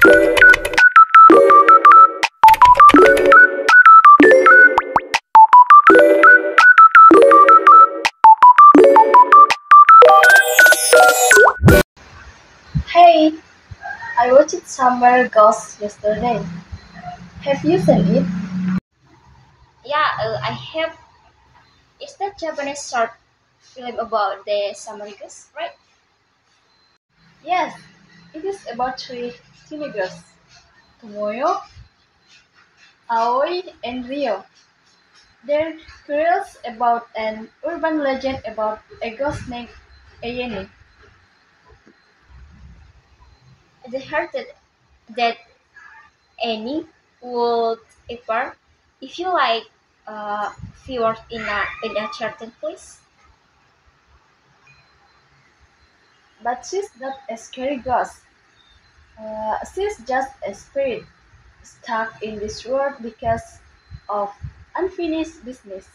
Hey, I watched Summer Ghost yesterday. Have you seen it? Yeah, I have. Is that Japanese short film about the Samaritans, right? Yes, it is about three teenagers, Tomoyo, Aoi, and Rio. They're curious about an urban legend about a ghost named Ayane. They heard that Annie would appear if you like fjord in a certain place. But she's not a scary ghost. She's just a spirit stuck in this world because of unfinished business.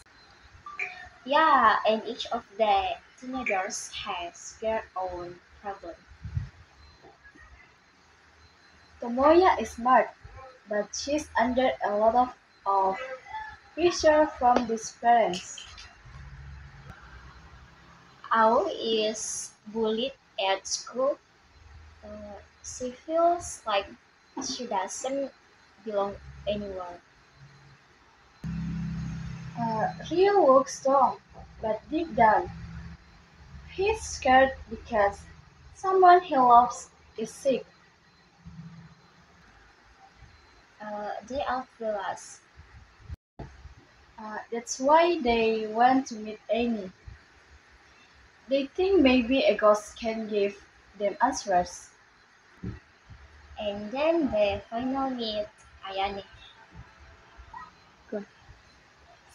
Yeah, and each of the teenagers has their own problem. Tomoya is smart, but she's under a lot of pressure from these parents. Ao is bullied at school. She feels like she doesn't belong anywhere. Rio looks strong, but deep down, he's scared because someone he loves is sick. They outfeel us. That's why they want to meet Amy. They think maybe a ghost can give them answers. And then they finally meet Ayane.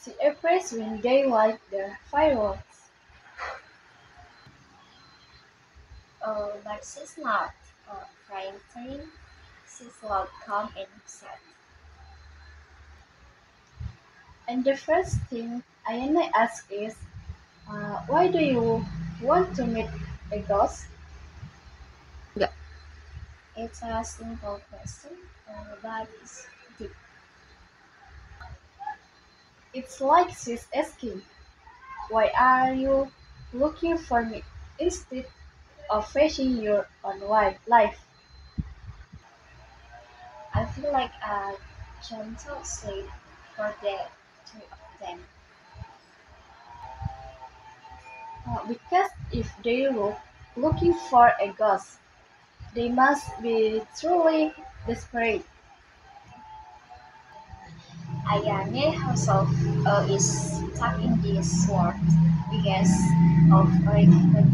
She appears when they light their fireworks. But she's not frightened. She's loud, calm, and sad. And the first thing Ayane asks is, why do you want to meet a ghost? It's a simple question, but it's deep. It's like she's asking, why are you looking for me instead of facing your own life? I feel like a gentle sleep for the three of them. Because if they looking for a ghost, they must be truly desperate. Ayane herself is stuck in this world because of regret.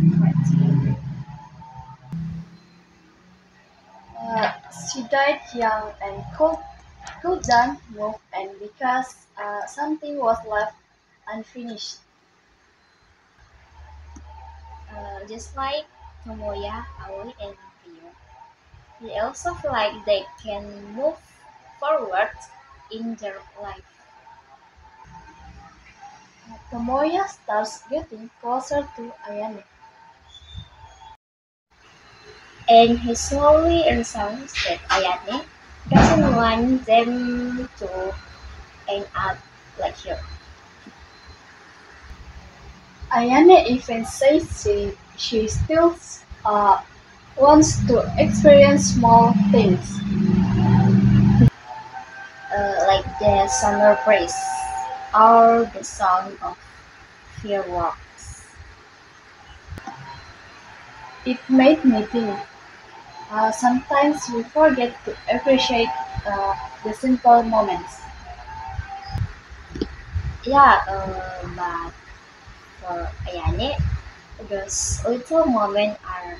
She died young and couldn't move, and because something was left unfinished. Just like Tomoya, Aoi, and Ryo. They also feel like they can move forward in their life. Tomoya starts getting closer to Ayane. And he slowly realizes that Ayane doesn't want them to end up like her. Ayane even says she still uh, wants to experience small things. Like the summer breeze or the sound of fireworks. It made me think. Sometimes we forget to appreciate the simple moments. Yeah, but for Ayane, those little moments are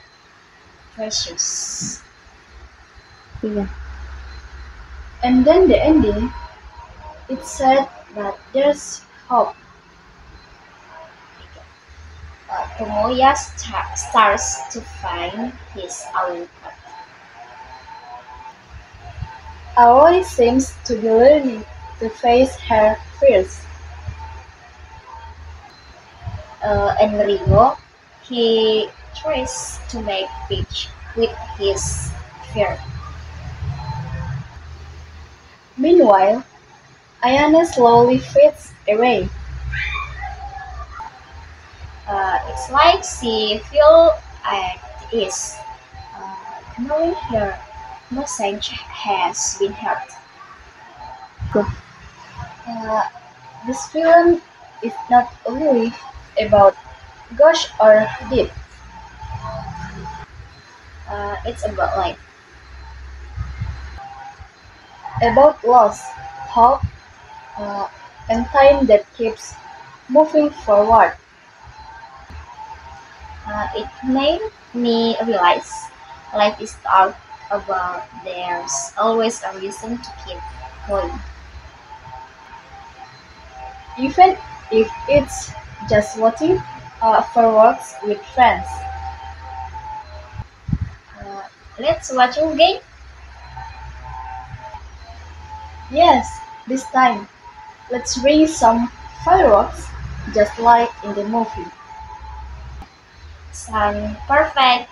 precious. And then the ending, it said that there's hope. Tomoya starts to find his own path. Aoi seems to be learning to face her fears. And Ringo, he tries to make peace with his fear. Meanwhile, Ayane slowly fades away. It's like she feels at ease, knowing her message has been heard. Uh, this film is not only about gosh or deep, It's about life. about loss, hope, uh, and time that keeps moving forward. It made me realize life is all about there's always a reason to keep going. Even if it's just watching fireworks with friends. Uh, let's watch again. Yes, this time, let's bring some fireworks just like in the movie. Sound perfect.